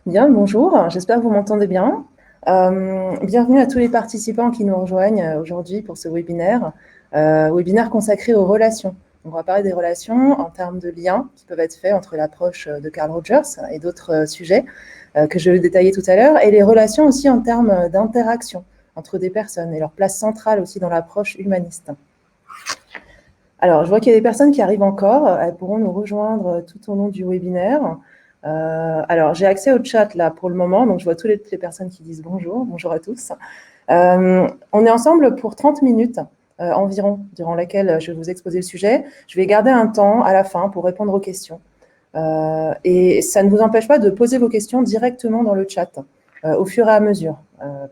Bien, bonjour, j'espère que vous m'entendez bien. Bienvenue à tous les participants qui nous rejoignent aujourd'hui pour ce webinaire consacré aux relations. On va parler des relations en termes de liens qui peuvent être faits entre l'approche de Carl Rogers et d'autres sujets que je vais détailler tout à l'heure, et les relations aussi en termes d'interaction entre des personnes et leur place centrale aussi dans l'approche humaniste. Alors, je vois qu'il y a des personnes qui arrivent encore, elles pourront nous rejoindre tout au long du webinaire. Alors, j'ai accès au chat là pour le moment, donc je vois toutes les personnes qui disent bonjour à tous. On est ensemble pour 30 minutes environ, durant laquelle je vais vous exposer le sujet. Je vais garder un temps à la fin pour répondre aux questions. Et ça ne vous empêche pas de poser vos questions directement dans le chat au fur et à mesure.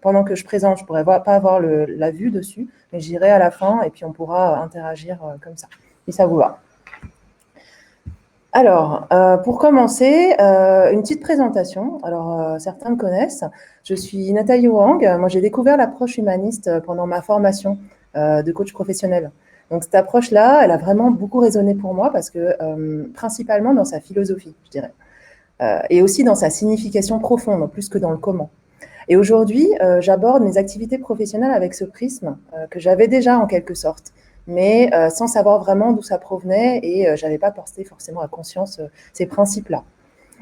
Pendant que je présente, je ne pourrai pas avoir la vue dessus, mais j'irai à la fin et puis on pourra interagir comme ça, si ça vous va. Alors, pour commencer, une petite présentation. Alors, certains me connaissent. Je suis Nathalie Wang. Moi, j'ai découvert l'approche humaniste pendant ma formation de coach professionnel. Donc, cette approche-là, elle a vraiment beaucoup résonné pour moi parce que, principalement dans sa philosophie, je dirais, et aussi dans sa signification profonde, plus que dans le comment. Et aujourd'hui, j'aborde mes activités professionnelles avec ce prisme que j'avais déjà en quelque sorte, mais sans savoir vraiment d'où ça provenait et je n'avais pas porté forcément à conscience ces principes-là.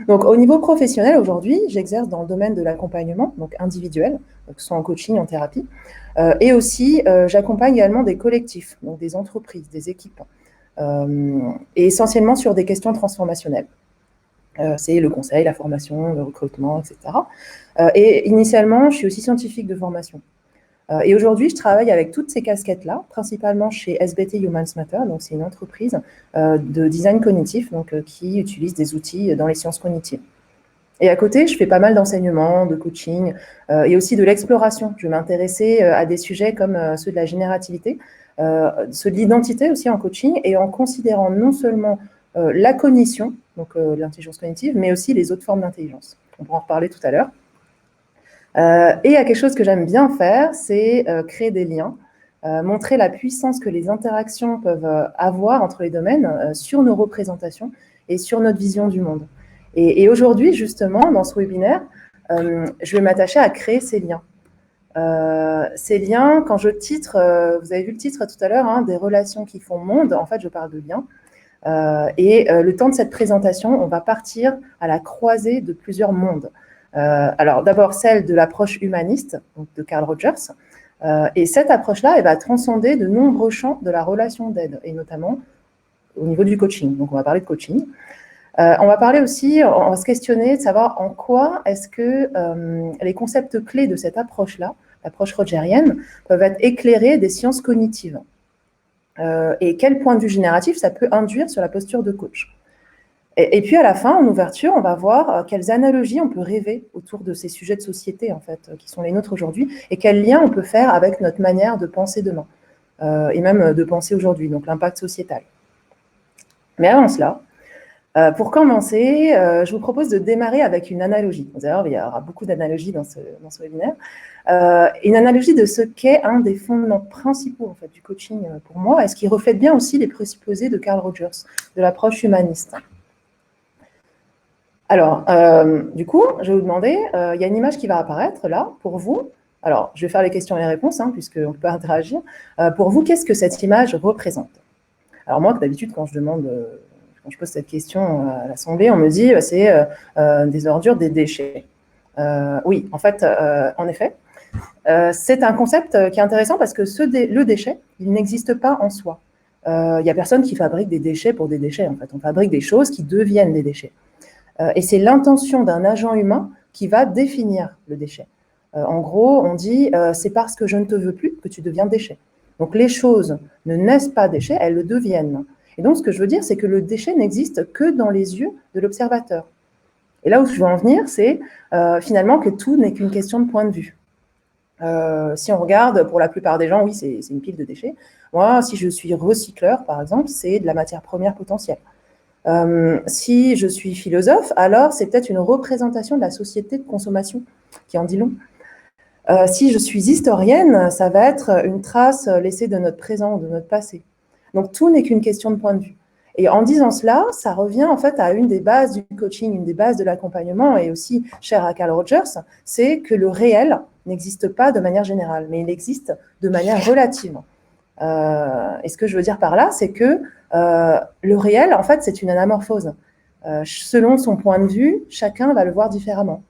Donc, au niveau professionnel, aujourd'hui, j'exerce dans le domaine de l'accompagnement, donc individuel, que ce soit en coaching, en thérapie, et aussi j'accompagne également des collectifs, donc des entreprises, des équipes, et essentiellement sur des questions transformationnelles. C'est le conseil, la formation, le recrutement, etc. Et initialement, je suis aussi scientifique de formation. Et aujourd'hui, je travaille avec toutes ces casquettes-là, principalement chez SBT Humans Matter, donc c'est une entreprise de design cognitif qui utilise des outils dans les sciences cognitives. Et à côté, je fais pas mal d'enseignements, de coaching et aussi de l'exploration. Je vais m'intéresser à des sujets comme ceux de la générativité, ceux de l'identité aussi en coaching, et en considérant non seulement la cognition, donc l'intelligence cognitive, mais aussi les autres formes d'intelligence. On pourra en reparler tout à l'heure. Et il y a quelque chose que j'aime bien faire, c'est créer des liens, montrer la puissance que les interactions peuvent avoir entre les domaines sur nos représentations et sur notre vision du monde. Et aujourd'hui, justement, dans ce webinaire, je vais m'attacher à créer ces liens. Ces liens, quand je titre, vous avez vu le titre tout à l'heure, hein, des relations qui font monde, en fait, je parle de liens. Le temps de cette présentation, on va partir à la croisée de plusieurs mondes. Alors, d'abord, celle de l'approche humaniste, donc de Carl Rogers. Et cette approche-là, elle va transcender de nombreux champs de la relation d'aide, et notamment au niveau du coaching. Donc, on va parler de coaching. On va parler aussi, on va se questionner de savoir en quoi est-ce que les concepts clés de cette approche-là, l'approche rogerienne, peuvent être éclairés des sciences cognitives. Et quel point de vue génératif ça peut induire sur la posture de coach. Et puis à la fin, en ouverture, on va voir quelles analogies on peut rêver autour de ces sujets de société, en fait, qui sont les nôtres aujourd'hui, et quels liens on peut faire avec notre manière de penser demain, et même de penser aujourd'hui, donc l'impact sociétal. Mais avant cela, pour commencer, je vous propose de démarrer avec une analogie. D'ailleurs, il y aura beaucoup d'analogies dans ce webinaire. Une analogie de ce qu'est un des fondements principaux en fait, du coaching pour moi, et ce qui reflète bien aussi les présupposés de Carl Rogers, de l'approche humaniste. Alors, du coup, je vais vous demander, il y a une image qui va apparaître là, pour vous. Alors, je vais faire les questions et les réponses, hein, puisqu'on peut interagir. Pour vous, qu'est-ce que cette image représente? Alors moi, d'habitude, quand je pose cette question à l'Assemblée, on me dit c'est des ordures, des déchets. Oui, en fait, en effet, c'est un concept qui est intéressant parce que le déchet, il n'existe pas en soi. Il n'y a personne qui fabrique des déchets pour des déchets, en fait. On fabrique des choses qui deviennent des déchets. Et c'est l'intention d'un agent humain qui va définir le déchet. En gros, on dit c'est parce que je ne te veux plus que tu deviens déchet. Donc les choses ne naissent pas déchets, elles le deviennent. Et donc ce que je veux dire, c'est que le déchet n'existe que dans les yeux de l'observateur. Et là où je veux en venir, c'est finalement que tout n'est qu'une question de point de vue. Si on regarde, pour la plupart des gens, oui, c'est une pile de déchets. Moi, si je suis recycleur, par exemple, c'est de la matière première potentielle. Si je suis philosophe, alors c'est peut-être une représentation de la société de consommation qui en dit long. Si je suis historienne, ça va être une trace laissée de notre présent, de notre passé. Donc tout n'est qu'une question de point de vue. Et en disant cela, ça revient en fait à une des bases du coaching, une des bases de l'accompagnement, et aussi cher à Carl Rogers, c'est que le réel n'existe pas de manière générale, mais il existe de manière relative. Et ce que je veux dire par là, c'est que le réel, en fait, c'est une anamorphose. Selon son point de vue, chacun va le voir différemment.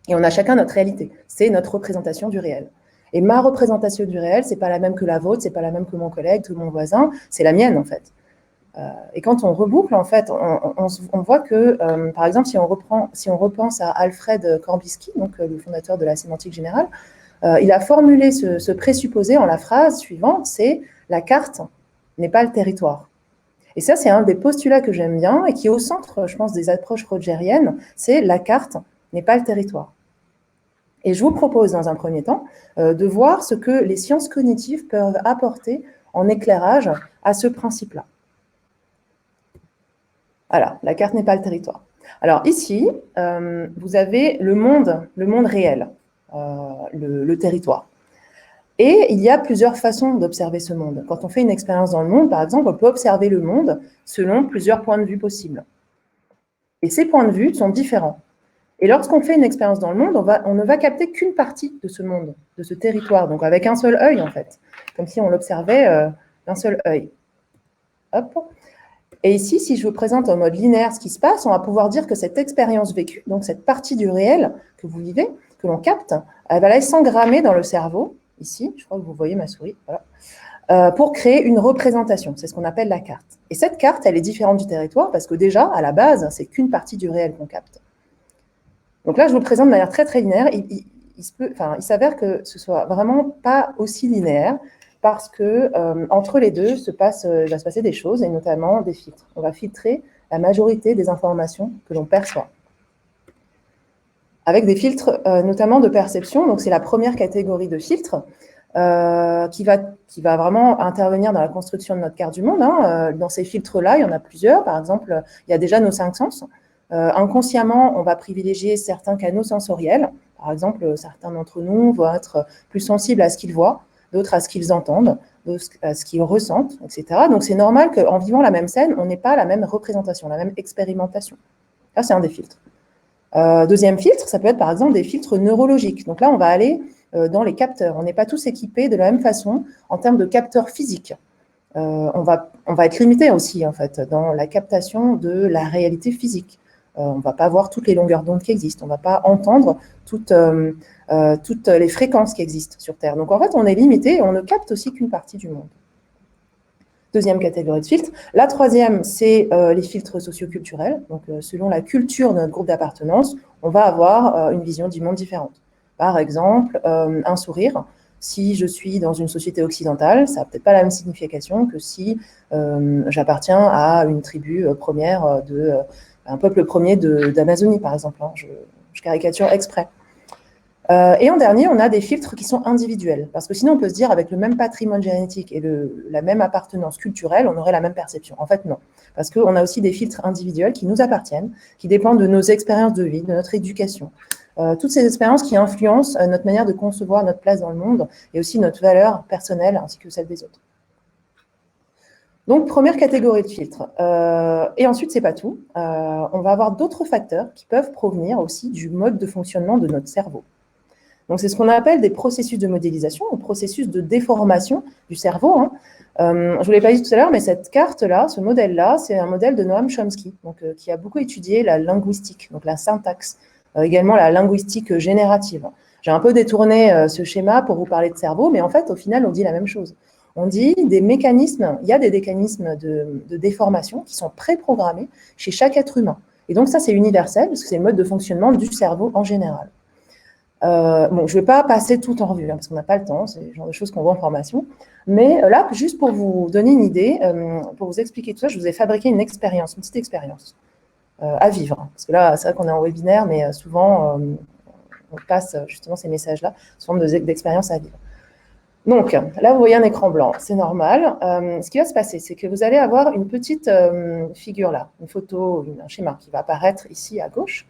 Et on a chacun notre réalité. C'est notre représentation du réel. Et ma représentation du réel, c'est pas la même que la vôtre, c'est pas la même que mon collègue, que mon voisin, c'est la mienne, en fait. Et quand on reboucle, en fait, on voit que, par exemple, si on repense à Alfred Korbisky, donc le fondateur de la sémantique générale, il a formulé ce présupposé en la phrase suivante, c'est « la carte n'est pas le territoire ». Et ça, c'est un des postulats que j'aime bien et qui est au centre, je pense, des approches rogeriennes, c'est « la carte n'est pas le territoire ». Et je vous propose, dans un premier temps, de voir ce que les sciences cognitives peuvent apporter en éclairage à ce principe-là. Voilà, la carte n'est pas le territoire. Alors ici, vous avez le monde réel, le territoire. Et il y a plusieurs façons d'observer ce monde. Quand on fait une expérience dans le monde, par exemple, on peut observer le monde selon plusieurs points de vue possibles. Et ces points de vue sont différents. Et lorsqu'on fait une expérience dans le monde, on ne va capter qu'une partie de ce monde, de ce territoire, donc avec un seul œil en fait, comme si on l'observait d'un seul œil. Hop. Et ici, si je vous présente en mode linéaire ce qui se passe, on va pouvoir dire que cette expérience vécue, donc cette partie du réel que vous vivez, que l'on capte, elle va aller s'engrammer dans le cerveau, ici, je crois que vous voyez ma souris, voilà, pour créer une représentation. C'est ce qu'on appelle la carte. Et cette carte, elle est différente du territoire parce que déjà, à la base, c'est qu'une partie du réel qu'on capte. Donc là, je vous le présente de manière très, très linéaire. Il s'avère que ce soit vraiment pas aussi linéaire parce que entre les deux, va se passer des choses, et notamment des filtres. On va filtrer la majorité des informations que l'on perçoit. Avec des filtres notamment de perception, donc c'est la première catégorie de filtres qui va vraiment intervenir dans la construction de notre carte du monde. Dans ces filtres-là, il y en a plusieurs. Par exemple, il y a déjà nos 5 sens. Inconsciemment, on va privilégier certains canaux sensoriels. Par exemple, certains d'entre nous vont être plus sensibles à ce qu'ils voient, d'autres à ce qu'ils entendent, d'autres à ce qu'ils ressentent, etc. Donc, c'est normal qu'en vivant la même scène, on n'ait pas la même représentation, la même expérimentation. Là, c'est un des filtres. Deuxième filtre, ça peut être par exemple des filtres neurologiques. Donc là, on va aller dans les capteurs. On n'est pas tous équipés de la même façon en termes de capteurs physiques. On va être limité aussi, en fait, dans la captation de la réalité physique. On ne va pas voir toutes les longueurs d'onde qui existent. On ne va pas entendre toutes les fréquences qui existent sur Terre. Donc, en fait, on est limité et on ne capte aussi qu'une partie du monde. Deuxième catégorie de filtres. La troisième, c'est les filtres socioculturels. Donc, selon la culture de notre groupe d'appartenance, on va avoir une vision du monde différente. Par exemple, un sourire. Si je suis dans une société occidentale, ça n'a peut-être pas la même signification que si j'appartiens à une tribu première, un peuple premier d'Amazonie, par exemple. Je caricature exprès. Et en dernier, on a des filtres qui sont individuels. Parce que sinon, on peut se dire, avec le même patrimoine génétique et la même appartenance culturelle, on aurait la même perception. En fait, non. Parce qu'on a aussi des filtres individuels qui nous appartiennent, qui dépendent de nos expériences de vie, de notre éducation. Toutes ces expériences qui influencent notre manière de concevoir notre place dans le monde et aussi notre valeur personnelle ainsi que celle des autres. Donc, première catégorie de filtres. Et ensuite, c'est pas tout. On va avoir d'autres facteurs qui peuvent provenir aussi du mode de fonctionnement de notre cerveau. Donc, c'est ce qu'on appelle des processus de modélisation, ou processus de déformation du cerveau. Je ne vous l'ai pas dit tout à l'heure, mais cette carte-là, ce modèle-là, c'est un modèle de Noam Chomsky, donc, qui a beaucoup étudié la linguistique, donc la syntaxe, également la linguistique générative. J'ai un peu détourné ce schéma pour vous parler de cerveau, mais en fait, au final, on dit la même chose. On dit des mécanismes, il y a des mécanismes de déformation qui sont préprogrammés chez chaque être humain. Et donc ça, c'est universel, parce que c'est le mode de fonctionnement du cerveau en général. Bon, je ne vais pas passer tout en revue, parce qu'on n'a pas le temps, c'est le genre de choses qu'on voit en formation. Mais là, juste pour vous donner une idée, pour vous expliquer tout ça, je vous ai fabriqué une expérience, une petite expérience à vivre. Parce que là, c'est vrai qu'on est en webinaire, mais souvent, on passe justement ces messages-là sous forme d'expérience à vivre. Donc, là, vous voyez un écran blanc, c'est normal. Ce qui va se passer, c'est que vous allez avoir une petite figure là, une photo, un schéma qui va apparaître ici à gauche.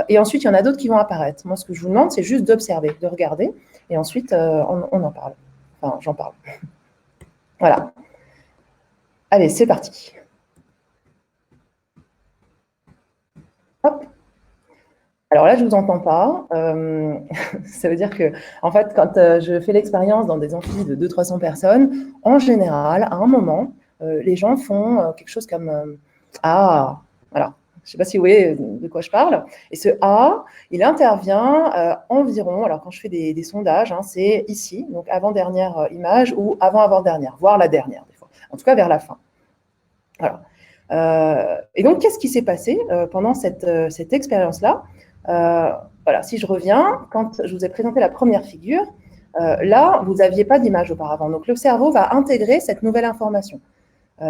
Et ensuite, il y en a d'autres qui vont apparaître. Moi, ce que je vous demande, c'est juste d'observer, de regarder, et ensuite, on en parle. Enfin, j'en parle. Voilà. Allez, c'est parti. Alors là, je ne vous entends pas. Ça veut dire que, en fait, quand je fais l'expérience dans des amphis de 200-300 personnes, en général, à un moment, les gens font quelque chose comme Ah, alors, je ne sais pas si vous voyez de quoi je parle. Et ce Ah, il intervient environ, alors quand je fais des sondages, hein, c'est ici, donc avant-dernière image ou avant-avant-dernière, voire la dernière, des fois. En tout cas, vers la fin. Voilà. Et donc, qu'est-ce qui s'est passé pendant cette expérience-là? Voilà, si je reviens, quand je vous ai présenté la première figure, là, vous n'aviez pas d'image auparavant. Donc, le cerveau va intégrer cette nouvelle information.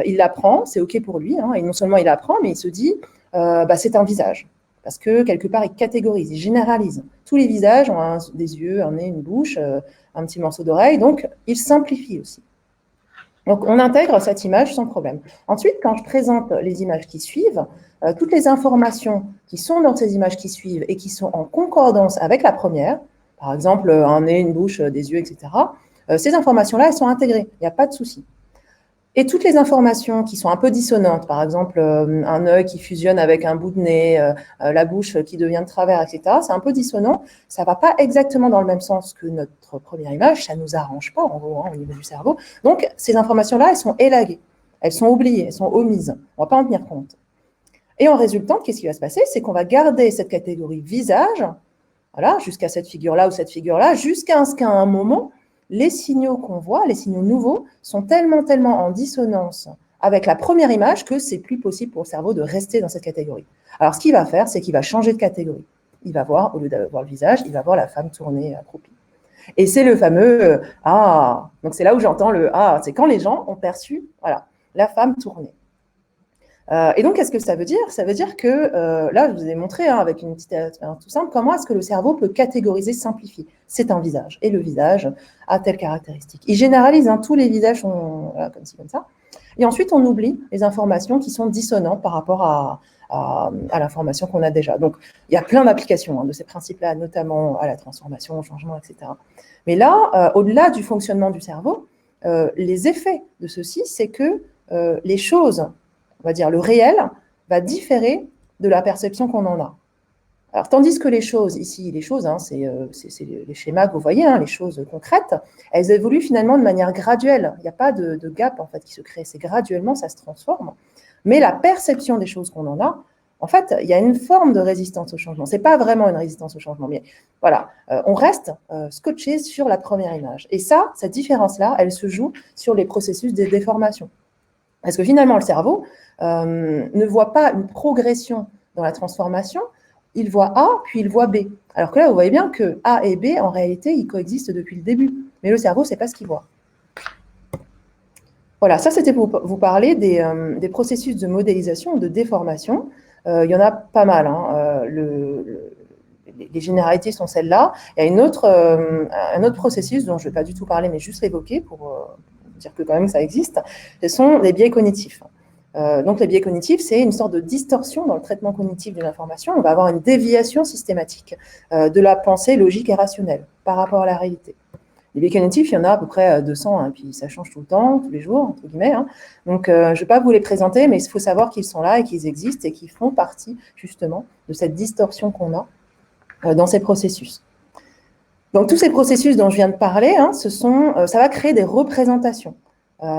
Il l'apprend, c'est OK pour lui, hein, et non seulement il apprend, mais il se dit, c'est un visage. Parce que quelque part, il catégorise, il généralise. Tous les visages ont des yeux, un nez, une bouche, un petit morceau d'oreille, donc il simplifie aussi. Donc, on intègre cette image sans problème. Ensuite, quand je présente les images qui suivent, toutes les informations qui sont dans ces images qui suivent et qui sont en concordance avec la première, par exemple un nez, une bouche, des yeux, etc., ces informations-là, elles sont intégrées, il n'y a pas de souci. Et toutes les informations qui sont un peu dissonantes, par exemple un œil qui fusionne avec un bout de nez, la bouche qui devient de travers, etc., c'est un peu dissonant, ça ne va pas exactement dans le même sens que notre première image, ça ne nous arrange pas en gros, hein, au niveau du cerveau. Donc ces informations-là, elles sont élaguées, elles sont oubliées, elles sont omises, on ne va pas en tenir compte. Et en résultant, qu'est-ce qui va se passer? C'est qu'on va garder cette catégorie visage, voilà, jusqu'à cette figure-là ou cette figure-là, jusqu'à ce qu'à un moment, les signaux qu'on voit, les signaux nouveaux, sont tellement en dissonance avec la première image que c'est plus possible pour le cerveau de rester dans cette catégorie. Alors, ce qu'il va faire, c'est qu'il va changer de catégorie. Il va voir, au lieu d'avoir le visage, il va voir la femme tournée accroupie. Et c'est le fameux Ah. Donc, c'est là où j'entends le Ah. C'est quand les gens ont perçu, voilà, la femme tournée. Et donc, qu'est-ce que ça veut dire? Ça veut dire que, là, je vous ai montré, hein, avec une petite expérience tout simple, comment est-ce que le cerveau peut catégoriser, simplifier. C'est un visage, et le visage a telle caractéristique. Il généralise, hein, tous les visages sont voilà, comme ci, comme ça. Et ensuite, on oublie les informations qui sont dissonantes par rapport à l'information qu'on a déjà. Donc, il y a plein d'applications, hein, de ces principes-là, notamment à la transformation, au changement, etc. Mais là, au-delà du fonctionnement du cerveau, les effets de ceci, c'est que les choses, on va dire le réel, va différer de la perception qu'on en a. Alors, tandis que les choses, ici, les choses, hein, c'est les schémas que vous voyez, hein, les choses concrètes, elles évoluent finalement de manière graduelle. Il n'y a pas de gap, en fait, qui se crée. C'est graduellement, ça se transforme. Mais la perception des choses qu'on en a, en fait, il y a une forme de résistance au changement. Ce n'est pas vraiment une résistance au changement, mais voilà, on reste scotché sur la première image. Et ça, cette différence-là, elle se joue sur les processus des déformations. Parce que finalement, le cerveau ne voit pas une progression dans la transformation, il voit A, puis il voit B. Alors que là, vous voyez bien que A et B, en réalité, ils coexistent depuis le début. Mais le cerveau, ce n'est pas ce qu'il voit. Voilà, ça, c'était pour vous parler des processus de modélisation ou de déformation. Il y en a pas mal. Hein. Les généralités sont celles-là. Il y a un autre processus dont je ne vais pas du tout parler, mais juste l'évoquer pour dire que quand même ça existe. Ce sont les biais cognitifs. Donc les biais cognitifs, c'est une sorte de distorsion dans le traitement cognitif de l'information. On va avoir une déviation systématique de la pensée logique et rationnelle par rapport à la réalité. Les biais cognitifs, il y en a à peu près 200, hein, puis ça change tout le temps, tous les jours, entre guillemets. Hein. Donc, je ne vais pas vous les présenter, mais il faut savoir qu'ils sont là et qu'ils existent et qu'ils font partie, justement, de cette distorsion qu'on a dans ces processus. Donc, tous ces processus dont je viens de parler, hein, ça va créer des représentations,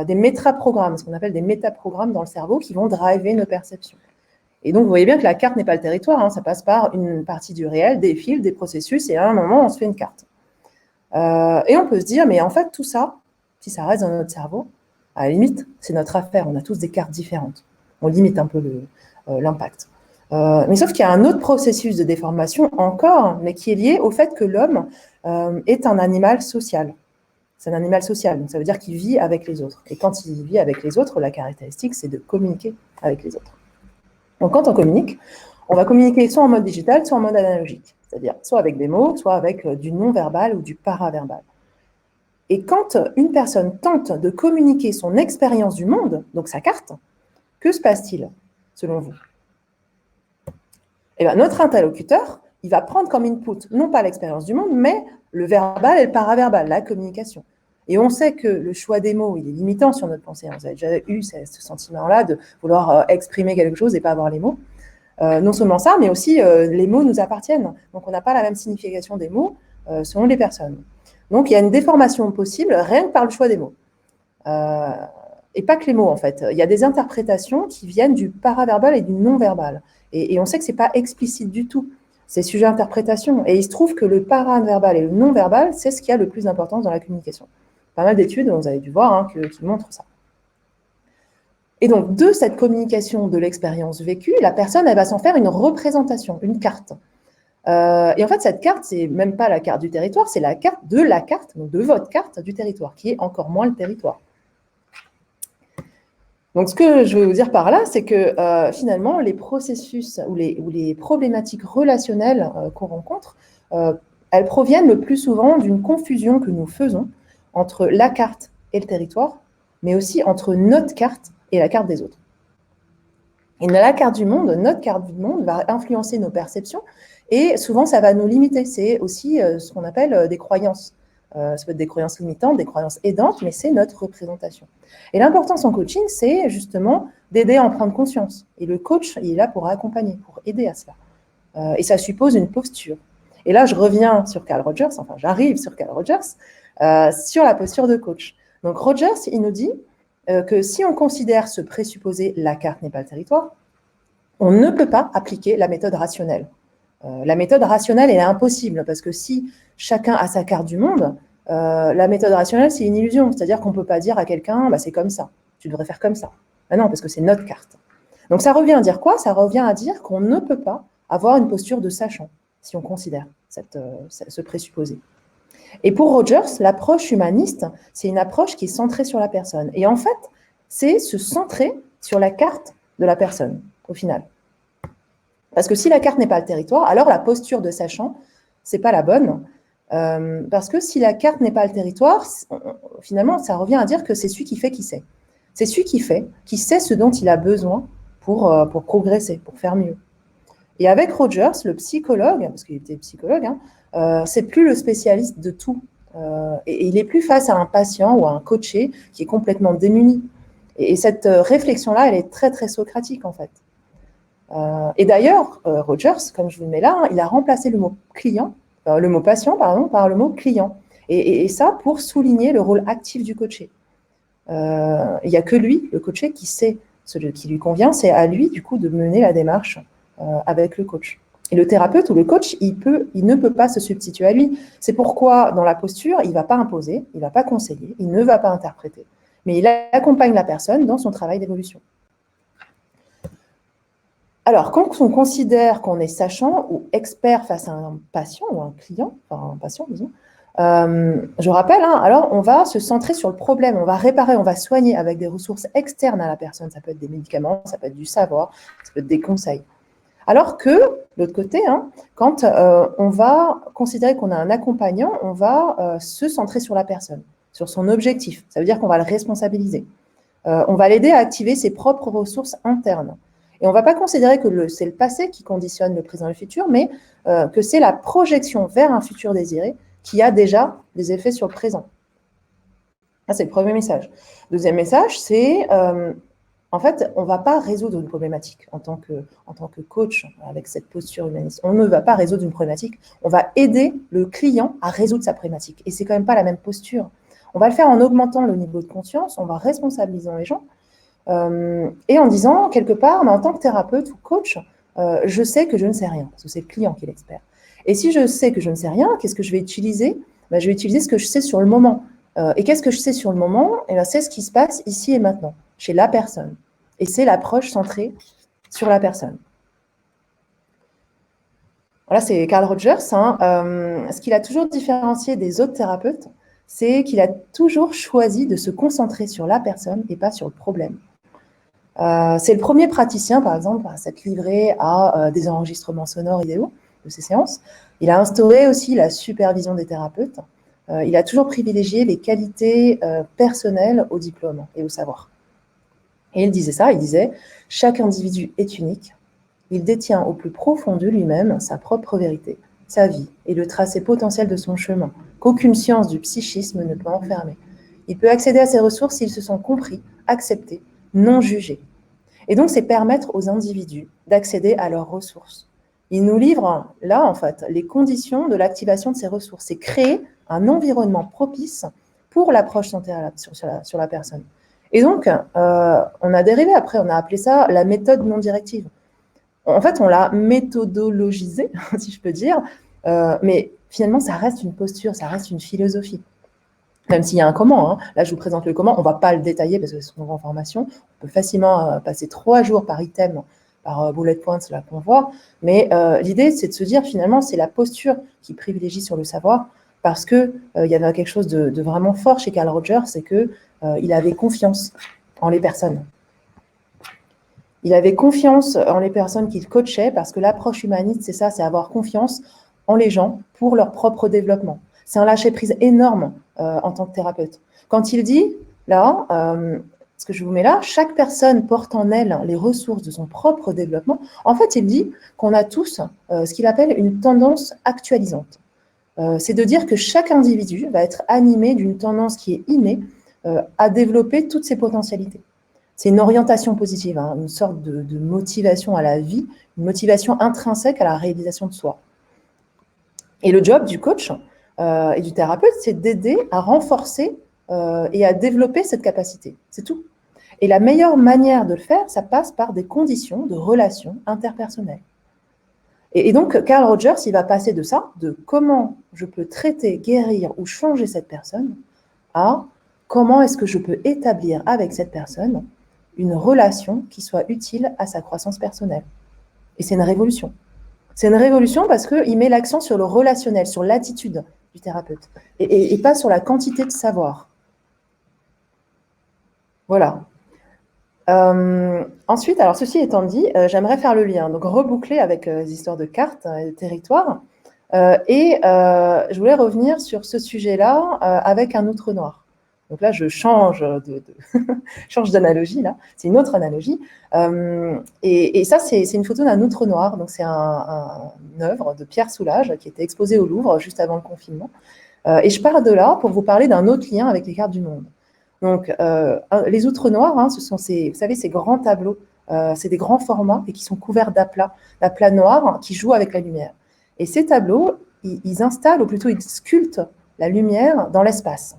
des métaprogrammes, ce qu'on appelle des métaprogrammes dans le cerveau qui vont driver nos perceptions. Et donc, vous voyez bien que la carte n'est pas le territoire, hein, ça passe par une partie du réel, des fils, des processus, et à un moment, on se fait une carte. Et on peut se dire, mais en fait, tout ça, si ça reste dans notre cerveau, à la limite, c'est notre affaire. On a tous des cartes différentes. On limite un peu l'impact. Mais sauf qu'il y a un autre processus de déformation encore, mais qui est lié au fait que l'homme est un animal social. C'est un animal social, donc ça veut dire qu'il vit avec les autres. Et quand il vit avec les autres, la caractéristique, c'est de communiquer avec les autres. Donc quand on communique, on va communiquer soit en mode digital, soit en mode analogique. C'est-à-dire soit avec des mots, soit avec du non-verbal ou du paraverbal. Et quand une personne tente de communiquer son expérience du monde, donc sa carte, que se passe-t-il, selon vous? Eh bien, notre interlocuteur, il va prendre comme input, non pas l'expérience du monde, mais le verbal et le paraverbal, la communication. Et on sait que le choix des mots, il est limitant sur notre pensée. Vous avez déjà eu ce sentiment-là de vouloir exprimer quelque chose et pas avoir les mots. Non seulement ça, mais aussi les mots nous appartiennent. Donc, on n'a pas la même signification des mots selon les personnes. Donc, il y a une déformation possible rien que par le choix des mots. Et pas que les mots, en fait. Il y a des interprétations qui viennent du paraverbal et du non-verbal. Et on sait que ce n'est pas explicite du tout. C'est sujet à interprétation. Et il se trouve que le paraverbal et le non-verbal, c'est ce qui a le plus d'importance dans la communication. Pas mal d'études, vous avez dû voir, qui montrent ça. Et donc, de cette communication de l'expérience vécue, la personne, elle va s'en faire une représentation, une carte. Et en fait, cette carte, c'est même pas la carte du territoire, c'est la carte, donc de votre carte du territoire, qui est encore moins le territoire. Donc, ce que je veux vous dire par là, c'est que finalement, les processus ou les problématiques relationnelles qu'on rencontre, elles proviennent le plus souvent d'une confusion que nous faisons entre la carte et le territoire, mais aussi entre notre carte et la carte des autres. Et la carte du monde, notre carte du monde va influencer nos perceptions et souvent, ça va nous limiter. C'est aussi ce qu'on appelle des croyances. Ça peut être des croyances limitantes, des croyances aidantes, mais c'est notre représentation. Et l'importance en coaching, c'est justement d'aider à en prendre conscience. Et le coach, il est là pour accompagner, pour aider à cela. Et ça suppose une posture. Et là, je reviens sur Carl Rogers, enfin, j'arrive sur Carl Rogers, sur la posture de coach. Donc, Rogers, il nous dit que si on considère ce présupposé, la carte n'est pas le territoire, on ne peut pas appliquer la méthode rationnelle. La méthode rationnelle, elle est impossible, parce que si chacun a sa carte du monde, la méthode rationnelle, c'est une illusion. C'est-à-dire qu'on ne peut pas dire à quelqu'un, bah, c'est comme ça, tu devrais faire comme ça. Ah non, parce que c'est notre carte. Donc ça revient à dire quoi? Ça revient à dire qu'on ne peut pas avoir une posture de sachant, si on considère ce présupposé. Et pour Rogers, l'approche humaniste, c'est une approche qui est centrée sur la personne. Et en fait, c'est se centrer sur la carte de la personne, au final. Parce que si la carte n'est pas le territoire, alors la posture de sachant, ce n'est pas la bonne. Parce que si la carte n'est pas le territoire, finalement, ça revient à dire que c'est celui qui fait qui sait. C'est celui qui sait ce dont il a besoin pour progresser, pour faire mieux. Et avec Rogers, le psychologue, parce qu'il était psychologue, c'est plus le spécialiste de tout. Et il est plus face à un patient ou à un coaché qui est complètement démuni. Et cette réflexion-là, elle est très, très socratique, en fait. Et d'ailleurs, Rogers, comme je vous le mets là, il a remplacé le mot client, le mot patient, pardon, par le mot client. Et ça pour souligner le rôle actif du coaché. Il n'y a que lui, le coaché, qui sait ce qui lui convient. C'est à lui, du coup, de mener la démarche avec le coach. Et le thérapeute ou le coach, il ne peut pas se substituer à lui. C'est pourquoi, dans la posture, il ne va pas imposer, il ne va pas conseiller, il ne va pas interpréter. Mais il accompagne la personne dans son travail d'évolution. Alors, quand on considère qu'on est sachant ou expert face à un patient ou un client, enfin un patient, disons, je rappelle, alors on va se centrer sur le problème, on va réparer, on va soigner avec des ressources externes à la personne. Ça peut être des médicaments, ça peut être du savoir, ça peut être des conseils. Alors que, de l'autre côté, quand on va considérer qu'on a un accompagnant, on va se centrer sur la personne, sur son objectif. Ça veut dire qu'on va le responsabiliser. On va l'aider à activer ses propres ressources internes. Et on ne va pas considérer que c'est le passé qui conditionne le présent et le futur, mais que c'est la projection vers un futur désiré qui a déjà des effets sur le présent. Ça, c'est le premier message. Deuxième message, c'est, en fait, on ne va pas résoudre une problématique en tant que coach avec cette posture humaniste. On ne va pas résoudre une problématique, on va aider le client à résoudre sa problématique. Et ce n'est quand même pas la même posture. On va le faire en augmentant le niveau de conscience, en responsabilisant les gens, et en disant, quelque part, mais en tant que thérapeute ou coach, je sais que je ne sais rien, parce que c'est le client qui est l'expert. Et si je sais que je ne sais rien, qu'est-ce que je vais utiliser? Je vais utiliser ce que je sais sur le moment. Et qu'est-ce que je sais sur le moment? C'est ce qui se passe ici et maintenant, chez la personne. Et c'est l'approche centrée sur la personne. Voilà, c'est Carl Rogers. Ce qu'il a toujours différencié des autres thérapeutes, c'est qu'il a toujours choisi de se concentrer sur la personne et pas sur le problème. C'est le premier praticien, par exemple, à s'être livré à des enregistrements sonores idéaux de ces séances. Il a instauré aussi la supervision des thérapeutes. Il a toujours privilégié les qualités personnelles au diplôme et au savoir. Et il disait ça, il disait « Chaque individu est unique. Il détient au plus profond de lui-même sa propre vérité, sa vie et le tracé potentiel de son chemin, qu'aucune science du psychisme ne peut enfermer. Il peut accéder à ses ressources s'il se sent compris, accepté, non jugé. Et donc, c'est permettre aux individus d'accéder à leurs ressources. Il nous livre, là, en fait, les conditions de l'activation de ces ressources. C'est créer un environnement propice pour l'approche santé sur la personne. Et donc, on a dérivé après, on a appelé ça la méthode non directive. En fait, on l'a méthodologisé, si je peux dire, mais finalement, ça reste une posture, ça reste une philosophie. Même s'il y a un comment, hein. Là, je vous présente le comment, on ne va pas le détailler parce que c'est une grande formation. On peut facilement passer 3 jours par item, par bullet points, là qu'on voit. Mais l'idée, c'est de se dire, finalement, c'est la posture qui privilégie sur le savoir, parce qu'il y avait quelque chose de vraiment fort chez Carl Rogers, c'est qu'il avait confiance en les personnes. Il avait confiance en les personnes qu'il coachait, parce que l'approche humaniste, c'est ça, c'est avoir confiance en les gens pour leur propre développement. C'est un lâcher-prise énorme en tant que thérapeute. Quand il dit, là, ce que je vous mets là, chaque personne porte en elle les ressources de son propre développement, en fait, il dit qu'on a tous ce qu'il appelle une tendance actualisante. C'est de dire que chaque individu va être animé d'une tendance qui est innée à développer toutes ses potentialités. C'est une orientation positive, hein, une sorte de motivation à la vie, une motivation intrinsèque à la réalisation de soi. Et le job du coach et du thérapeute, c'est d'aider à renforcer et à développer cette capacité. C'est tout. Et la meilleure manière de le faire, ça passe par des conditions de relations interpersonnelles. Et donc, Carl Rogers, il va passer de ça, de comment je peux traiter, guérir ou changer cette personne, à comment est-ce que je peux établir avec cette personne une relation qui soit utile à sa croissance personnelle. Et c'est une révolution. C'est une révolution parce qu'il met l'accent sur le relationnel, sur l'attitude du thérapeute, et pas sur la quantité de savoir. Voilà. Ensuite, alors ceci étant dit, j'aimerais faire le lien, donc reboucler avec les histoires de cartes et de territoires. Je voulais revenir sur ce sujet-là avec un outre noir. Donc là, je change change d'analogie, là. C'est une autre analogie. Et ça, c'est une photo d'un outre noir. Donc, c'est une œuvre de Pierre Soulages qui était exposée au Louvre juste avant le confinement. Et je pars de là pour vous parler d'un autre lien avec les cartes du monde. Donc, les outre noirs, hein, ce sont vous savez, ces grands tableaux. C'est des grands formats et qui sont couverts d'aplats noirs qui jouent avec la lumière. Et ces tableaux, ils installent, ou plutôt ils sculptent la lumière dans l'espace.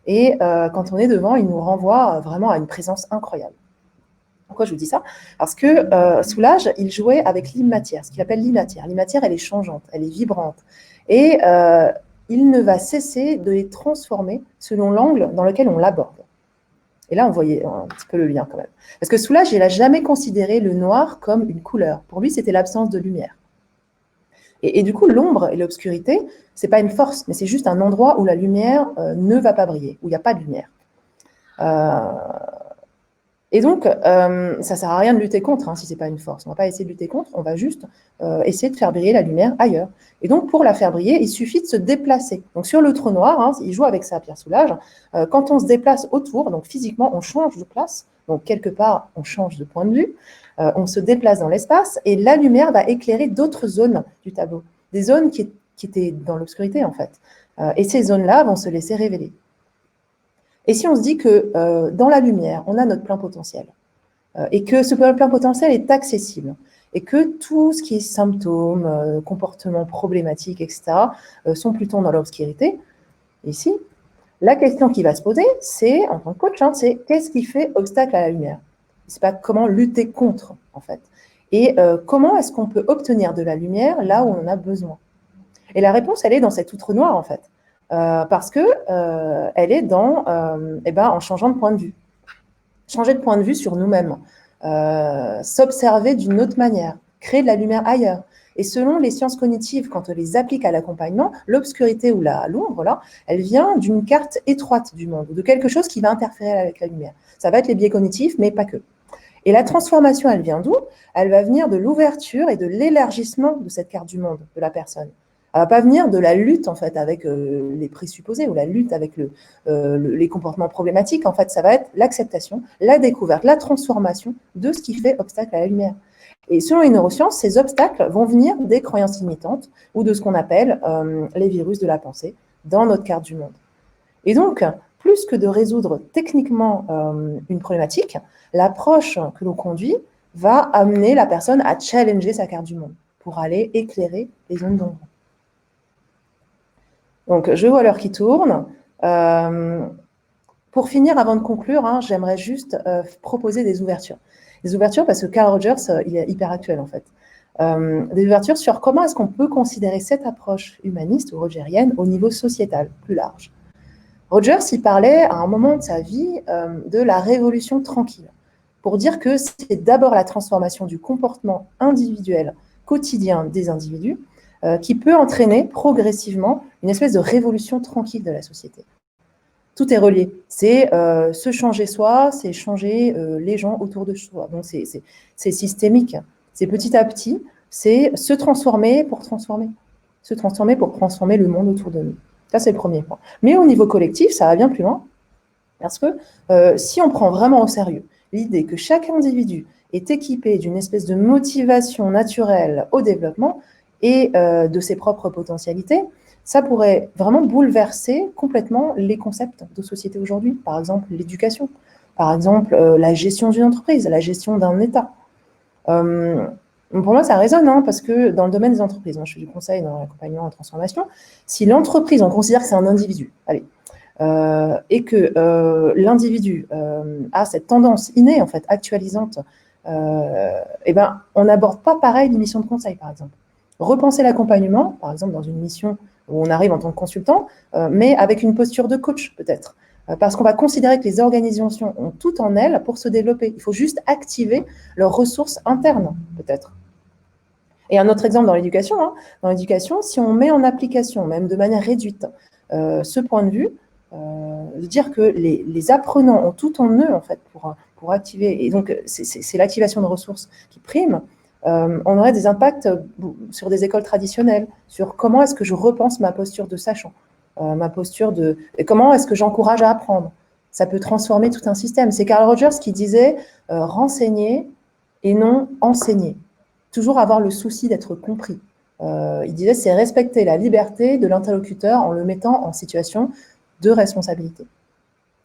Et quand on est devant, il nous renvoie vraiment à une présence incroyable. Pourquoi je vous dis ça? Parce que Soulages, il jouait avec l'immatière, ce qu'il appelle l'immatière. L'immatière, elle est changeante, elle est vibrante. Et il ne va cesser de les transformer selon l'angle dans lequel on l'aborde. Et là, on voyait un petit peu le lien quand même. Parce que Soulages, il n'a jamais considéré le noir comme une couleur. Pour lui, c'était l'absence de lumière. Et du coup, l'ombre et l'obscurité, ce n'est pas une force, mais c'est juste un endroit où la lumière ne va pas briller, où il n'y a pas de lumière. Et donc, ça ne sert à rien de lutter contre, hein, si ce n'est pas une force. On ne va pas essayer de lutter contre, on va juste essayer de faire briller la lumière ailleurs. Et donc, pour la faire briller, il suffit de se déplacer. Donc, sur le trou noir, hein, il joue avec ça, Pierre Soulages, quand on se déplace autour, donc physiquement, on change de place, donc quelque part, on change de point de vue, on se déplace dans l'espace, et la lumière va éclairer d'autres zones du tableau, des zones qui étaient dans l'obscurité, en fait. Et ces zones-là vont se laisser révéler. Et si on se dit que dans la lumière, on a notre plein potentiel, et que ce plein potentiel est accessible, et que tout ce qui est symptômes, comportements problématiques, etc., sont plutôt dans l'obscurité, ici, la question qui va se poser, c'est, en tant que coach, hein, c'est qu'est-ce qui fait obstacle à la lumière? C'est pas comment lutter contre, en fait. Et comment est-ce qu'on peut obtenir de la lumière là où on en a besoin? Et la réponse, elle est dans cet outre noir, en fait. Parce que elle est dans, en changeant de point de vue. Changer de point de vue sur nous-mêmes. S'observer d'une autre manière. Créer de la lumière ailleurs. Et selon les sciences cognitives, quand on les applique à l'accompagnement, l'obscurité ou l'ombre, là, elle vient d'une carte étroite du monde, ou de quelque chose qui va interférer avec la lumière. Ça va être les biais cognitifs, mais pas que. Et la transformation, elle vient d'où? Elle va venir de l'ouverture et de l'élargissement de cette carte du monde de la personne. Elle ne va pas venir de la lutte, en fait, avec les présupposés ou la lutte avec les comportements problématiques. En fait, ça va être l'acceptation, la découverte, la transformation de ce qui fait obstacle à la lumière. Et selon les neurosciences, ces obstacles vont venir des croyances limitantes ou de ce qu'on appelle les virus de la pensée dans notre carte du monde. Et donc, plus que de résoudre techniquement une problématique, l'approche que l'on conduit va amener la personne à challenger sa carte du monde pour aller éclairer les zones d'ombre. Donc, je vois l'heure qui tourne. Pour finir, avant de conclure, j'aimerais juste proposer des ouvertures. Des ouvertures parce que Carl Rogers, il est hyper actuel en fait. Des ouvertures sur comment est-ce qu'on peut considérer cette approche humaniste ou rogerienne au niveau sociétal, plus large. Rogers, il parlait à un moment de sa vie de la révolution tranquille, pour dire que c'est d'abord la transformation du comportement individuel quotidien des individus qui peut entraîner progressivement une espèce de révolution tranquille de la société. Tout est relié. C'est se changer soi, c'est changer les gens autour de soi. Donc c'est systémique. C'est petit à petit, c'est se transformer pour transformer. Se transformer pour transformer le monde autour de nous. Ça, c'est le premier point. Mais au niveau collectif, ça va bien plus loin. Parce que si on prend vraiment au sérieux l'idée que chaque individu est équipé d'une espèce de motivation naturelle au développement et de ses propres potentialités, ça pourrait vraiment bouleverser complètement les concepts de société aujourd'hui. Par exemple, l'éducation, par exemple, la gestion d'une entreprise, la gestion d'un État. Pour moi, ça résonne, parce que dans le domaine des entreprises, moi je fais du conseil dans l'accompagnement en transformation, si l'entreprise, on considère que c'est un individu, et que l'individu a cette tendance innée, en fait, actualisante, on n'aborde pas pareil les missions de conseil, par exemple. Repenser l'accompagnement, par exemple, dans une mission où on arrive en tant que consultant, mais avec une posture de coach, peut-être. Parce qu'on va considérer que les organisations ont tout en elles pour se développer. Il faut juste activer leurs ressources internes, peut-être. Et un autre exemple dans l'éducation, dans l'éducation, si on met en application, même de manière réduite, ce point de vue, de dire que les apprenants ont tout en eux, en fait, pour activer, et donc c'est l'activation de ressources qui prime, on aurait des impacts sur des écoles traditionnelles, sur comment est-ce que je repense ma posture de sachant, ma posture de... Et comment est-ce que j'encourage à apprendre. Ça peut transformer tout un système. C'est Carl Rogers qui disait renseigner et non enseigner. Toujours avoir le souci d'être compris. Il disait c'est respecter la liberté de l'interlocuteur en le mettant en situation de responsabilité.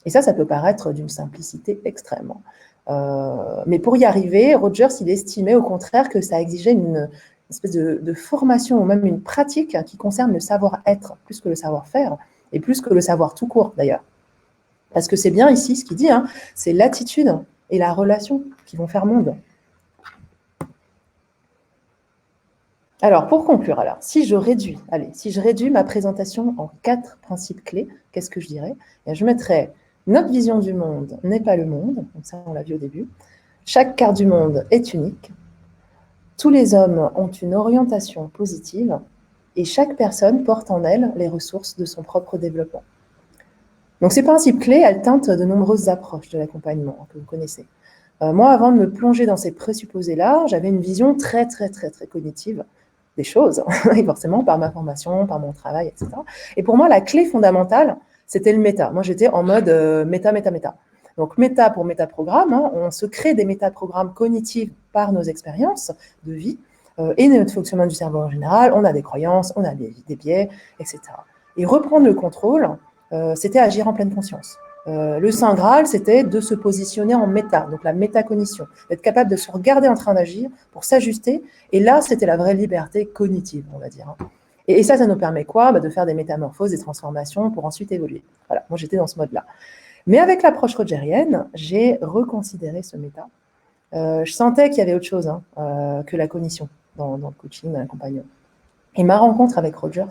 Et ça peut paraître d'une simplicité extrême. Mais pour y arriver, Rogers, il estimait au contraire que ça exigeait une espèce de formation ou même une pratique qui concerne le savoir-être plus que le savoir-faire et plus que le savoir tout court d'ailleurs. Parce que c'est bien ici ce qu'il dit, c'est l'attitude et la relation qui vont faire monde. Alors, pour conclure, si je réduis ma présentation en 4 principes clés, qu'est-ce que je dirais? Je mettrais notre vision du monde n'est pas le monde, donc ça on l'a vu au début. Chaque carte du monde est unique. Tous les hommes ont une orientation positive et chaque personne porte en elle les ressources de son propre développement. Donc ces principes clés, elles teintent de nombreuses approches de l'accompagnement que vous connaissez. Moi, avant de me plonger dans ces présupposés-là, j'avais une vision très, très, très, très cognitive des choses, et forcément par ma formation, par mon travail, etc. Et pour moi, la clé fondamentale, c'était le méta. Moi, j'étais en mode méta. Donc, méta pour métaprogramme, on se crée des métaprogrammes cognitifs par nos expériences de vie et notre fonctionnement du cerveau en général. On a des croyances, on a des biais, etc. Et reprendre le contrôle, c'était agir en pleine conscience. Le Saint Graal, c'était de se positionner en méta, donc la métacognition, d'être capable de se regarder en train d'agir pour s'ajuster. Et là, c'était la vraie liberté cognitive, on va dire. Et ça nous permet quoi? De faire des métamorphoses, des transformations pour ensuite évoluer. Voilà, moi j'étais dans ce mode-là. Mais avec l'approche rogerienne, j'ai reconsidéré ce méta. Je sentais qu'il y avait autre chose que la cognition dans le coaching, dans l'accompagnement. Et ma rencontre avec Rogers,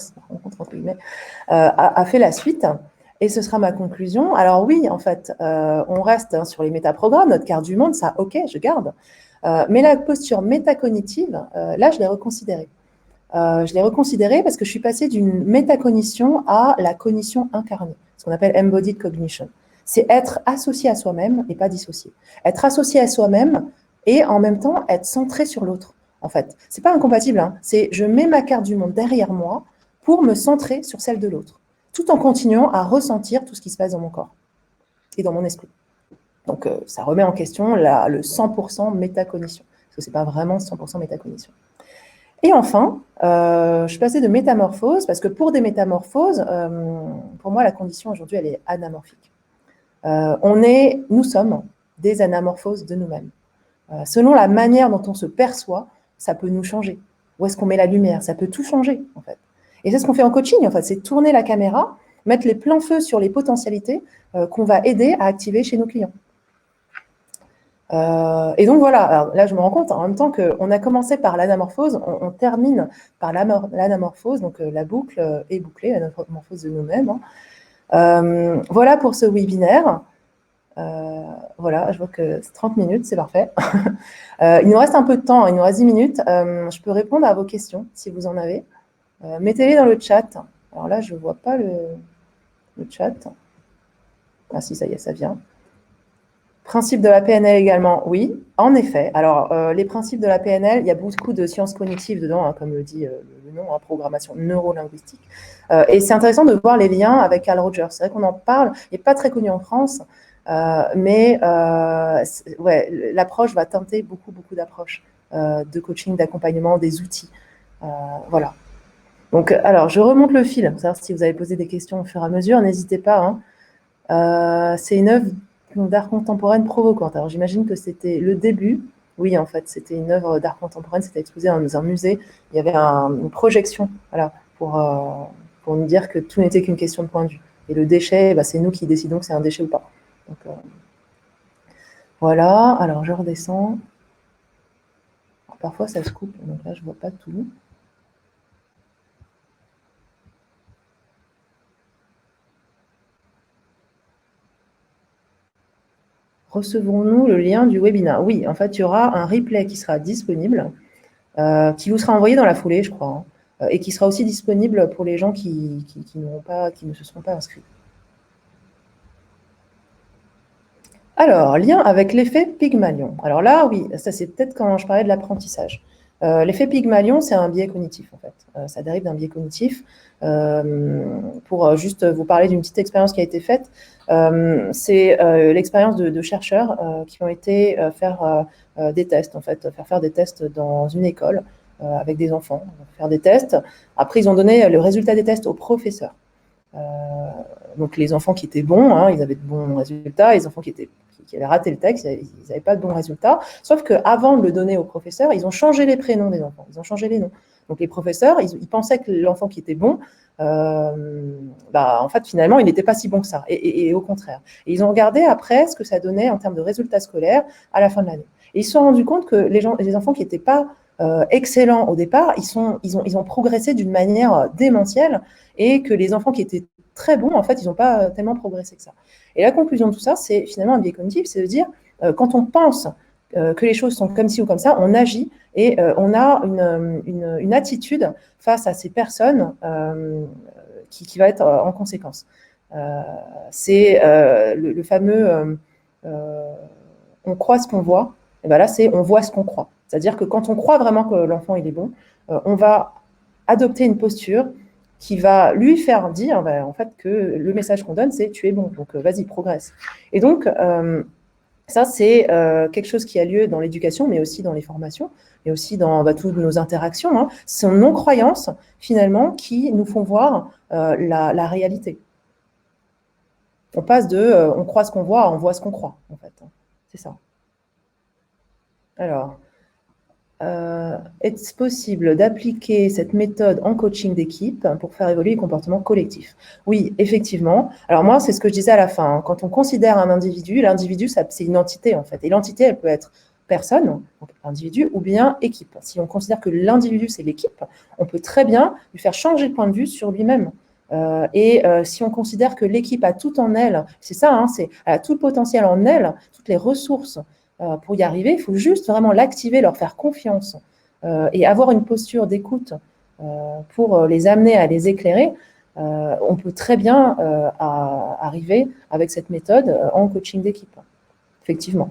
a fait la suite. Et ce sera ma conclusion. Alors oui, en fait, on reste sur les métaprogrammes, notre carte du monde, ça, ok, je garde. Mais la posture métacognitive, là, je l'ai reconsidérée. Je l'ai reconsidérée parce que je suis passée d'une métacognition à la cognition incarnée, ce qu'on appelle embodied cognition. C'est être associé à soi-même et pas dissocié. Être associé à soi-même et en même temps être centré sur l'autre. En fait, c'est pas incompatible. C'est je mets ma carte du monde derrière moi pour me centrer sur celle de l'autre, tout en continuant à ressentir tout ce qui se passe dans mon corps et dans mon esprit. Donc, ça remet en question le 100% métacognition, parce que ce n'est pas vraiment 100% métacognition. Et enfin, je suis passée de métamorphose, parce que pour des métamorphoses, pour moi, la condition aujourd'hui, elle est anamorphique. Nous sommes des anamorphoses de nous-mêmes. Selon la manière dont on se perçoit, ça peut nous changer. Où est-ce qu'on met la lumière? Ça peut tout changer, en fait. Et c'est ce qu'on fait en coaching, en fait, c'est tourner la caméra, mettre les pleins feux sur les potentialités qu'on va aider à activer chez nos clients. Et donc voilà, alors là je me rends compte en même temps qu'on a commencé par l'anamorphose, on termine par l'anamorphose, donc la boucle est bouclée, l'anamorphose de nous-mêmes. Voilà pour ce webinaire. Voilà, je vois que c'est 30 minutes, c'est parfait. Il nous reste un peu de temps, il nous reste 10 minutes. Je peux répondre à vos questions si vous en avez. Mettez-les dans le chat. Alors là, je ne vois pas le chat. Ah si, ça y est, ça vient. Principe de la PNL également, oui, en effet. Alors, les principes de la PNL, il y a beaucoup de sciences cognitives dedans, hein, comme le dit le nom, hein, programmation neurolinguistique. Et c'est intéressant de voir les liens avec Carl Rogers. C'est vrai qu'on en parle, il n'est pas très connu en France, mais ouais, l'approche va teinter beaucoup d'approches de coaching, d'accompagnement, des outils. Voilà. Donc, alors, je remonte le fil, pour savoir si vous avez posé des questions au fur et à mesure, n'hésitez pas. Hein. C'est une œuvre d'art contemporaine provocante. Alors j'imagine que c'était le début. Oui, en fait, c'était une œuvre d'art contemporaine, c'était exposé dans un musée. Il y avait une projection, voilà, pour nous dire que tout n'était qu'une question de point de vue. Et le déchet, bah, c'est nous qui décidons que c'est un déchet ou pas. Donc, voilà, alors je redescends. Alors, parfois ça se coupe, donc là je ne vois pas tout. Recevrons-nous le lien du webinaire? Oui, en fait, il y aura un replay qui sera disponible, qui vous sera envoyé dans la foulée, je crois, hein, et qui sera aussi disponible pour les gens qui ne se seront pas inscrits. Alors, lien avec l'effet Pygmalion. Alors là, oui, ça c'est peut-être quand je parlais de l'apprentissage. L'effet Pygmalion, c'est un biais cognitif, en fait. Ça dérive d'un biais cognitif. Pour juste vous parler d'une petite expérience qui a été faite, c'est l'expérience de chercheurs qui ont été faire des tests, en fait, faire des tests dans une école avec des enfants, faire des tests. Après, ils ont donné le résultat des tests aux professeurs. Donc les enfants qui étaient bons, hein, ils avaient de bons résultats, les enfants qui avaient raté le texte, ils n'avaient pas de bons résultats. Sauf qu'avant de le donner aux professeurs, ils ont changé les prénoms des enfants, ils ont changé les noms. Donc les professeurs, ils pensaient que l'enfant qui était bon, en fait, finalement, il n'était pas si bon que ça, et au contraire. Et ils ont regardé après ce que ça donnait en termes de résultats scolaires à la fin de l'année. Et ils se sont rendus compte que les enfants qui n'étaient pas excellents au départ, ils ont progressé d'une manière démentielle, et que les enfants qui étaient très bons, en fait, ils n'ont pas tellement progressé que ça. Et la conclusion de tout ça, c'est finalement un biais cognitif, c'est de dire, quand on pense que les choses sont comme ci ou comme ça, on agit et on a une attitude face à ces personnes qui va être en conséquence. C'est le fameux on croit ce qu'on voit, et ben là c'est on voit ce qu'on croit. C'est-à-dire que quand on croit vraiment que l'enfant il est bon, on va adopter une posture qui va lui faire dire en fait que le message qu'on donne c'est tu es bon, donc vas-y progresse. Et donc ça, c'est quelque chose qui a lieu dans l'éducation, mais aussi dans les formations, et aussi dans toutes nos interactions. Hein. Ce sont nos croyances, finalement, qui nous font voir la réalité. On passe de on croit ce qu'on voit à on voit ce qu'on croit, en fait. C'est ça. Alors, est-ce possible d'appliquer cette méthode en coaching d'équipe pour faire évoluer les comportements collectifs? Oui, effectivement. Alors moi, c'est ce que je disais à la fin. Hein. Quand on considère un individu, l'individu, c'est une entité, en fait. Et l'entité, elle peut être personne, donc individu, ou bien équipe. Si on considère que l'individu, c'est l'équipe, on peut très bien lui faire changer de point de vue sur lui-même. Si on considère que l'équipe a tout en elle, c'est ça, hein, elle a tout le potentiel en elle, toutes les ressources pour y arriver, il faut juste vraiment l'activer, leur faire confiance et avoir une posture d'écoute pour les amener à les éclairer. On peut très bien arriver avec cette méthode en coaching d'équipe, effectivement.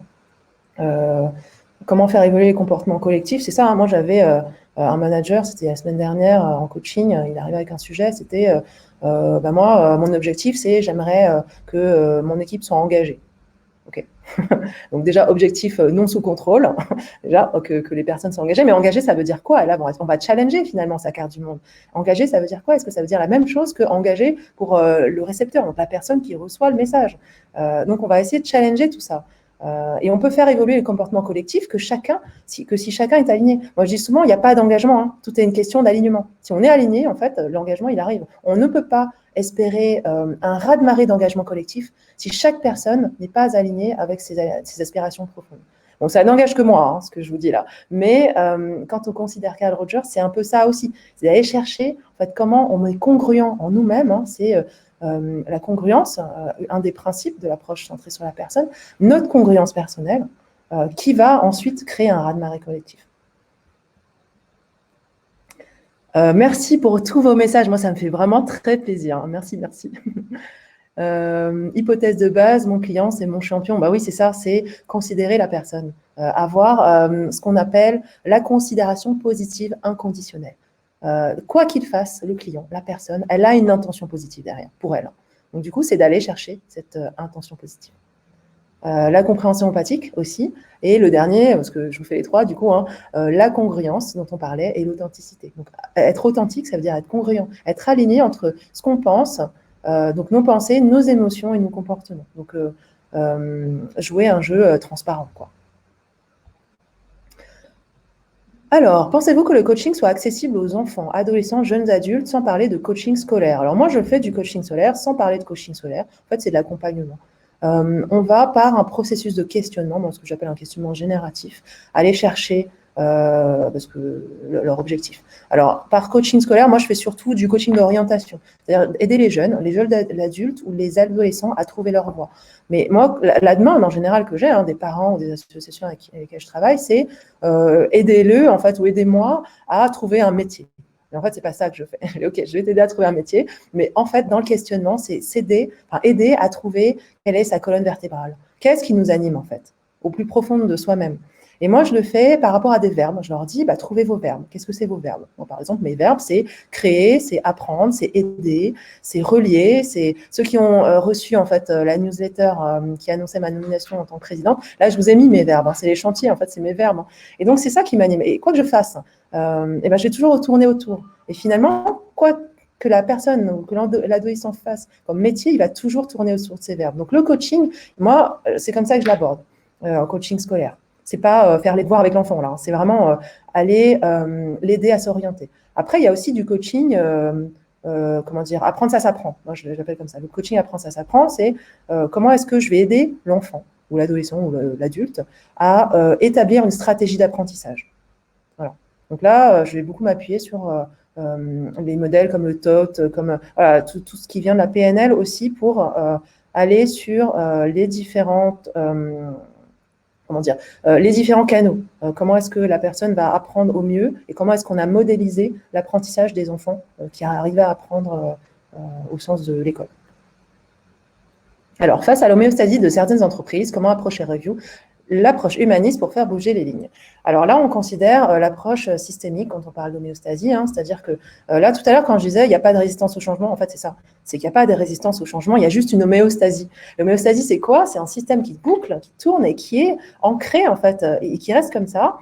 Comment faire évoluer les comportements collectifs? C'est ça, hein, moi j'avais un manager, c'était la semaine dernière en coaching, il arrivait avec un sujet, c'était moi, mon objectif c'est j'aimerais que mon équipe soit engagée. Ok. Donc déjà, objectif non sous contrôle, déjà que les personnes soient engagées. Mais engagé, ça veut dire quoi? Et là, bon, on va challenger finalement sa carte du monde. Engagé, ça veut dire quoi? Est-ce que ça veut dire la même chose que engagé pour le récepteur, donc la personne qui reçoit le message? Donc on va essayer de challenger tout ça. Et on peut faire évoluer le comportement collectif que si chacun est aligné. Moi, je dis souvent, il n'y a pas d'engagement, hein. Tout est une question d'alignement. Si on est aligné, en fait, l'engagement, il arrive. On ne peut pas espérer un raz-de-marée d'engagement collectif si chaque personne n'est pas alignée avec ses aspirations profondes. Bon, ça n'engage que moi, hein, ce que je vous dis là. Mais quand on considère Carl Rogers, c'est un peu ça aussi. C'est d'aller chercher en fait, comment on est congruent en nous-mêmes. Hein, c'est la congruence, un des principes de l'approche centrée sur la personne, notre congruence personnelle, qui va ensuite créer un raz-de-marée collectif. Merci pour tous vos messages. Moi, ça me fait vraiment très plaisir. Merci, merci. Hypothèse de base, mon client, c'est mon champion. Bah oui, c'est ça, c'est considérer la personne. Avoir ce qu'on appelle la considération positive inconditionnelle. Quoi qu'il fasse, le client, la personne, elle a une intention positive derrière, pour elle. Donc du coup, c'est d'aller chercher cette intention positive. La compréhension empathique aussi, et le dernier, parce que je vous fais les trois, du coup, hein, la congruence dont on parlait et l'authenticité. Donc, être authentique, ça veut dire être congruent, être aligné entre ce qu'on pense, donc nos pensées, nos émotions et nos comportements. Donc, jouer un jeu transparent, quoi. Alors, pensez-vous que le coaching soit accessible aux enfants, adolescents, jeunes adultes, sans parler de coaching scolaire? Alors moi, je fais du coaching scolaire sans parler de coaching scolaire. En fait, c'est de l'accompagnement. On va, par un processus de questionnement, ce que j'appelle un questionnement génératif, aller chercher parce que leur objectif. Alors, par coaching scolaire, moi, je fais surtout du coaching d'orientation, c'est-à-dire aider les jeunes adultes ou les adolescents à trouver leur voie. Mais moi, la demande en général que j'ai, des parents ou des associations avec lesquelles je travaille, c'est aidez-le, en fait, ou aidez-moi à trouver un métier. Mais en fait, c'est pas ça que je fais. Ok, je vais t'aider à trouver un métier, mais en fait, dans le questionnement, c'est aider à trouver quelle est sa colonne vertébrale. Qu'est-ce qui nous anime, en fait, au plus profond de soi-même? Et moi, je le fais par rapport à des verbes. Je leur dis, trouvez vos verbes. Qu'est-ce que c'est vos verbes? Bon, par exemple, mes verbes, c'est créer, c'est apprendre, c'est aider, c'est relier. C'est ceux qui ont reçu en fait la newsletter qui annonçait ma nomination en tant que présidente. Là, je vous ai mis mes verbes. C'est les chantiers, en fait, c'est mes verbes. Et donc, c'est ça qui m'anime. Et quoi que je fasse, je vais toujours retourner autour. Et finalement, quoi que la personne ou que l'adolescent fasse comme métier, il va toujours tourner autour de ses verbes. Donc, le coaching, moi, c'est comme ça que je l'aborde, en coaching scolaire. C'est pas faire les devoirs avec l'enfant, là. C'est vraiment aller l'aider à s'orienter. Après, il y a aussi du coaching, apprendre, ça s'apprend. Moi, je l'appelle comme ça. Le coaching apprendre, ça s'apprend, c'est comment est-ce que je vais aider l'enfant ou l'adolescent ou l'adulte à établir une stratégie d'apprentissage. Voilà. Donc là, je vais beaucoup m'appuyer sur les modèles comme le TOT, comme tout ce qui vient de la PNL aussi pour aller sur les différentes... les différents canaux. Comment est-ce que la personne va apprendre au mieux et comment est-ce qu'on a modélisé l'apprentissage des enfants qui arrivaient à apprendre au sens de l'école. Alors, face à l'homéostasie de certaines entreprises, comment approcher Review? L'approche humaniste pour faire bouger les lignes. Alors là, on considère l'approche systémique quand on parle d'homéostasie, c'est-à-dire que là, tout à l'heure, quand je disais il n'y a pas de résistance au changement, en fait, c'est ça. C'est qu'il n'y a pas de résistance au changement, il y a juste une homéostasie. L'homéostasie, c'est quoi? C'est un système qui boucle, qui tourne et qui est ancré, en fait, et qui reste comme ça.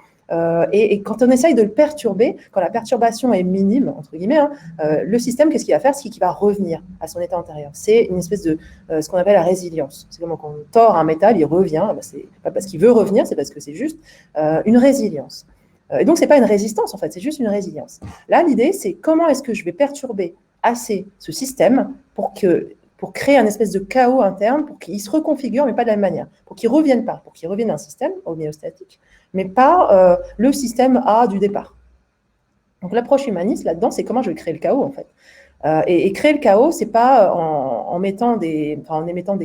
Et quand on essaye de le perturber, quand la perturbation est minime, entre guillemets, le système, qu'est-ce qu'il va faire? C'est qu'il va revenir à son état antérieur. C'est une espèce de ce qu'on appelle la résilience. C'est comme quand on tord un métal, il revient. C'est pas parce qu'il veut revenir, c'est parce que c'est juste une résilience. Et donc, c'est pas une résistance, en fait, c'est juste une résilience. Là, l'idée, c'est comment est-ce que je vais perturber assez ce système pour créer un espèce de chaos interne, pour qu'il se reconfigure, mais pas de la même manière, pour qu'il ne revienne pas, pour qu'il revienne un système homéostatique, mais pas le système A du départ. Donc l'approche humaniste là-dedans, c'est comment je vais créer le chaos en fait. Et créer le chaos, c'est pas en émettant des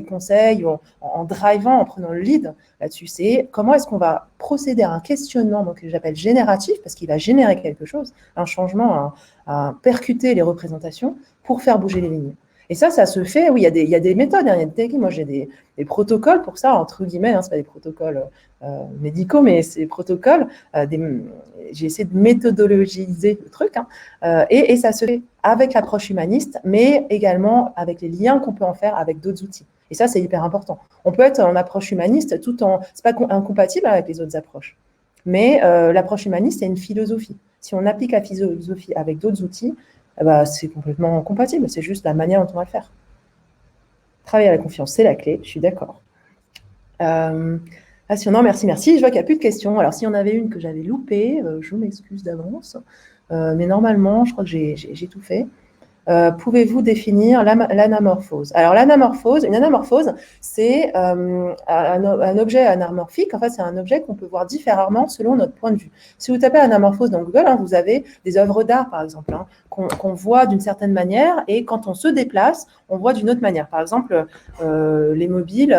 conseils, ou en drivant, en prenant le lead là-dessus. C'est comment est-ce qu'on va procéder à un questionnement que j'appelle génératif, parce qu'il va générer quelque chose, un changement, à percuter les représentations pour faire bouger les lignes. Et ça se fait, oui, il y a des méthodes, il y a des techniques. Moi, j'ai des protocoles pour ça, entre guillemets, ce pas des protocoles médicaux, mais c'est des protocoles, j'ai essayé de méthodologiser le truc, et ça se fait avec l'approche humaniste, mais également avec les liens qu'on peut en faire avec d'autres outils. Et ça, c'est hyper important. On peut être en approche humaniste tout en… C'est pas incompatible avec les autres approches. Mais l'approche humaniste, c'est une philosophie. Si on applique la philosophie avec d'autres outils, c'est complètement compatible. C'est juste la manière dont on va le faire. Travailler à la confiance, c'est la clé, je suis d'accord. Passionnant, merci. Je vois qu'il n'y a plus de questions. Alors, s'il y en avait une que j'avais loupée, je m'excuse d'avance. Mais normalement, je crois que j'ai tout fait. Pouvez-vous définir l'anamorphose? Alors, une anamorphose, c'est un objet anamorphique. En fait, c'est un objet qu'on peut voir différemment selon notre point de vue. Si vous tapez anamorphose dans Google, vous avez des œuvres d'art, par exemple, qu'on voit d'une certaine manière, et quand on se déplace, on voit d'une autre manière. Par exemple, les mobiles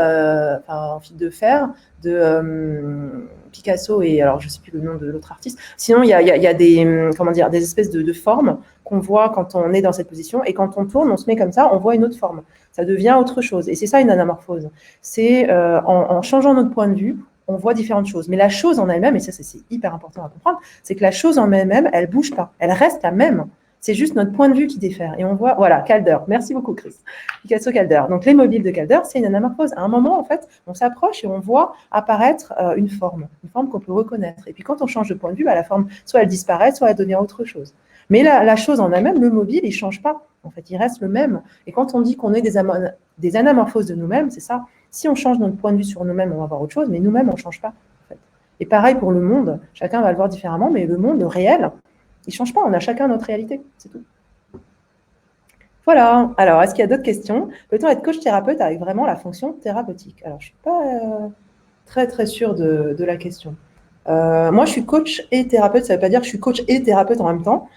en fil de fer de Picasso et alors je ne sais plus le nom de l'autre artiste. Sinon, il y a des espèces de formes qu'on voit quand on est dans cette position, et quand on tourne, on se met comme ça, on voit une autre forme. Ça devient autre chose. Et c'est ça une anamorphose. C'est en changeant notre point de vue, on voit différentes choses. Mais la chose en elle-même, et ça c'est hyper important à comprendre, c'est que la chose en elle-même, elle ne bouge pas. Elle reste la même. C'est juste notre point de vue qui diffère. Et on voit, voilà, Calder. Merci beaucoup, Chris. Picasso, Calder. Donc, les mobiles de Calder, c'est une anamorphose. À un moment, en fait, on s'approche et on voit apparaître une forme qu'on peut reconnaître. Et puis, quand on change de point de vue, la forme, soit elle disparaît, soit elle devient autre chose. Mais la chose en elle-même, le mobile, il ne change pas. En fait, il reste le même. Et quand on dit qu'on est des anamorphoses de nous-mêmes, c'est ça. Si on change notre point de vue sur nous-mêmes, on va voir autre chose, mais nous-mêmes, on ne change pas. En fait. Et pareil pour le monde. Chacun va le voir différemment, mais le monde, le réel, il ne change pas. On a chacun notre réalité. C'est tout. Voilà. Alors, est-ce qu'il y a d'autres questions? Peut-on être coach thérapeute avec vraiment la fonction thérapeutique? Alors, je ne suis pas très sûre de la question. Moi, je suis coach et thérapeute. Ça ne veut pas dire que je suis coach et thérapeute en même temps.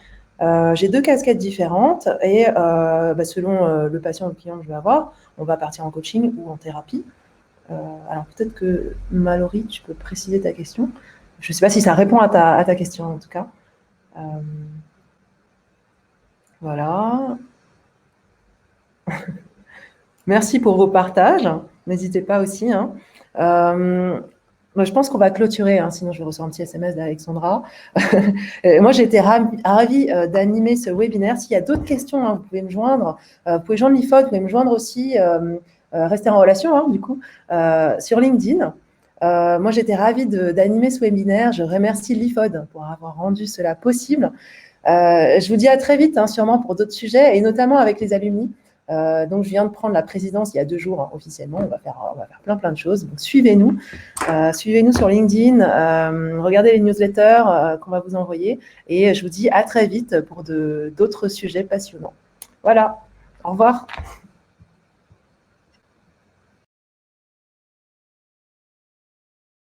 J'ai 2 casquettes différentes et selon le patient ou le client que je vais avoir, on va partir en coaching ou en thérapie. Alors, peut-être que Mallory, tu peux préciser ta question. Je ne sais pas si ça répond à ta question, en tout cas. Voilà. Merci pour vos partages. N'hésitez pas aussi. Moi, je pense qu'on va clôturer, sinon je vais recevoir un petit SMS d'Alexandra. Moi, j'ai été ravie d'animer ce webinaire. S'il y a d'autres questions, vous pouvez me joindre. Vous pouvez joindre l'IFOD, vous pouvez me joindre aussi, rester en relation, du coup, sur LinkedIn. Moi, j'étais ravie d'animer ce webinaire. Je remercie l'IFOD pour avoir rendu cela possible. Je vous dis à très vite, sûrement pour d'autres sujets, et notamment avec les alumni. Donc, je viens de prendre la présidence il y a 2 jours, officiellement. On va faire plein de choses. Donc, suivez-nous. Suivez-nous sur LinkedIn. Regardez les newsletters qu'on va vous envoyer. Et je vous dis à très vite pour d'autres sujets passionnants. Voilà. Au revoir.